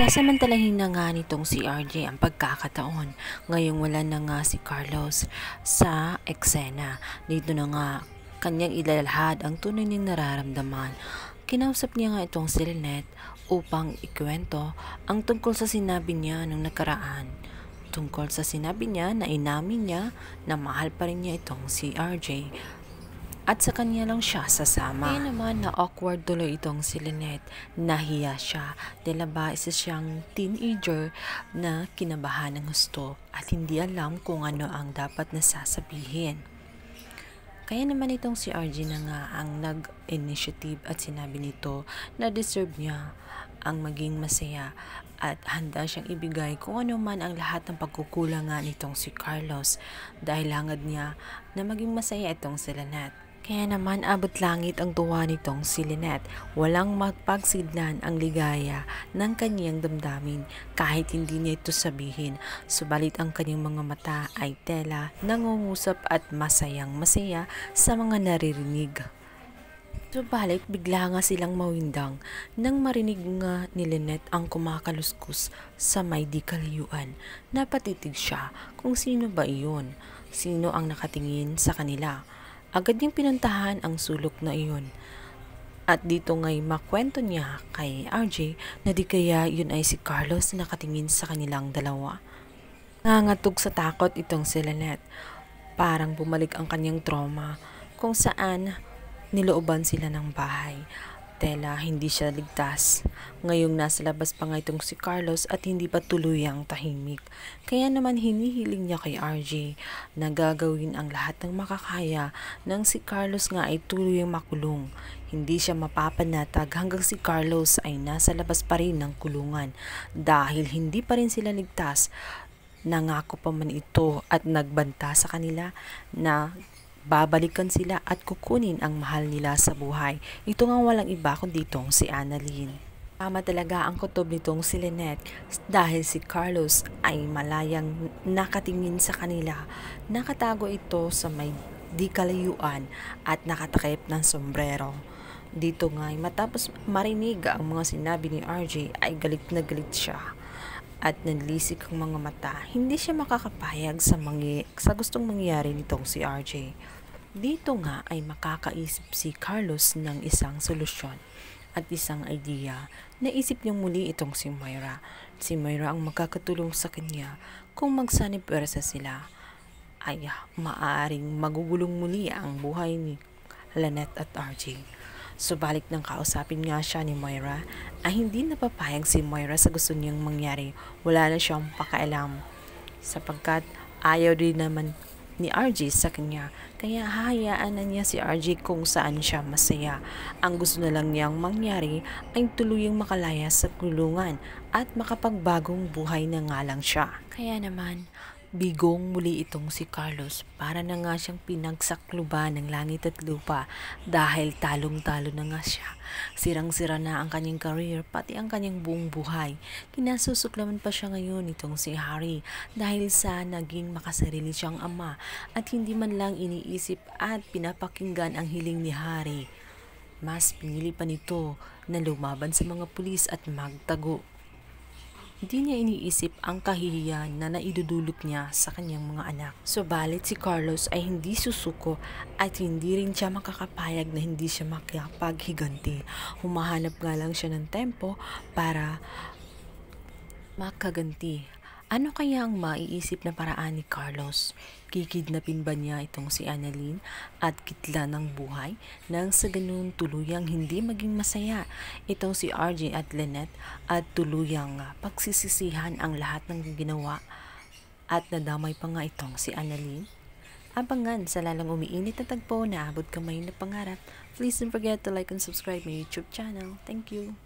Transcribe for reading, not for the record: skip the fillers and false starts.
Sasamantalahin na nga nitong si RJ ang pagkakataon. Ngayong wala na nga si Carlos sa eksena. Dito na nga kanyang ilalahad ang tunay niyang nararamdaman. Kinausap niya nga itong si Lynette upang ikwento ang tungkol sa sinabi niya nung nakaraan. Tungkol sa sinabi niya na inamin niya na mahal pa rin niya itong si RJ. At sa kanya lang siya sasama. Kaya naman na awkward tuloy itong si Lynette. Nahiya siya dahil ba isa siyang teenager na kinabahan ng gusto at hindi alam kung ano ang dapat na sasabihin. Kaya naman itong si RJ na nga ang nag-initiative at sinabi nito na deserve niya ang maging masaya at handa siyang ibigay kung ano man ang lahat ng pagkukulangan nitong si Carlos dahil hangad niya na maging masaya itong si Lynette. Kaya naman abot langit ang tuwa nitong si Lynette. Walang mapagsidlan ang ligaya ng kanyang damdamin kahit hindi niya ito sabihin. Subalit ang kanyang mga mata ay tela, nangungusap at masayang masaya sa mga naririnig. Subalit bigla nga silang mawindang nang marinig nga ni Lynette ang kumakaluskus sa may di kalayuan. Napatitig siya kung sino ba iyon, sino ang nakatingin sa kanila. Agad niyang pinuntahan ang sulok na iyon. At dito nga'y makwento niya kay RJ na di kaya yun ay si Carlos na nakatingin sa kanilang dalawa. Nangangatog sa takot itong si Lynette. Parang bumalik ang kanyang trauma kung saan nilooban sila ng bahay. Tela, hindi siya ligtas. Ngayong nasa labas pa nga itong si Carlos at hindi pa tuluyang tahimik. Kaya naman hinihiling niya kay RJ na gagawin ang lahat ng makakaya nang si Carlos nga ay tuluyang makulong. Hindi siya mapapanatag hanggang si Carlos ay nasa labas pa rin ng kulungan. Dahil hindi pa rin sila ligtas, nangako pa man ito at nagbanta sa kanila na babalikan sila at kukunin ang mahal nila sa buhay. Ito nga walang iba kundi itong si Annalyn. Tama talaga ang kutob nitong si Lynette dahil si Carlos ay malayang nakatingin sa kanila. Nakatago ito sa may di kalayuan at nakatakip ng sombrero. Dito nga matapos marinig ang mga sinabi ni RJ ay galit na galit siya. At nanlisik ang mga mata, hindi siya makakapayag sa gustong mangyari nitong si RJ. Dito nga ay makakaisip si Carlos ng isang solusyon at isang idea. Naisip niyang muli itong si Moira. Si Moira ang magkakatulong sa kanya kung magsanib-pwersa sila. Ay maaaring magugulong muli ang buhay ni Lynette at RJ. Subalit nang kausapin nga siya ni Moira, ay hindi napapayag si Moira sa gusto niyang mangyari. Wala na siyang pakialam sapagkat ayaw din naman ni RJ sa kanya. Kaya hahayaan na niya si RJ kung saan siya masaya. Ang gusto na lang niyang mangyari ay tuluyang makalaya sa kulungan at makapagbagong buhay na nga lang siya. Kaya naman, bigong muli itong si Carlos para na nga siyang pinagsakluban ng langit at lupa dahil talong-talo na nga siya. Sirang-sira na ang kanyang career pati ang kanyang buong buhay. Kinasusuklaman pa siya ngayon itong si Harry dahil sa naging makasarili siyang ama at hindi man lang iniisip at pinapakinggan ang hiling ni Harry. Mas pinili pa nito na lumaban sa mga pulis at magtago. Hindi niya iniisip ang kahihiyan na naidudulot niya sa kanyang mga anak. Subalit si Carlos ay hindi susuko at hindi rin siya makakapayag na hindi siya makapaghiganti. Humahanap nga lang siya ng tempo para makaganti. Ano kaya ang maiisip na paraan ni Carlos? Kikidnapin ba niya itong si Annalyn at kitla ng buhay nang sa ganun tuluyang hindi maging masaya itong si RJ at Lynette at tuluyang pagsisisihan ang lahat ng ginawa at nadamay pa nga itong si Annalyn? Abangan sa lalang umiinit na tagpo na abot kamay na pangarap. Please don't forget to like and subscribe my YouTube channel. Thank you!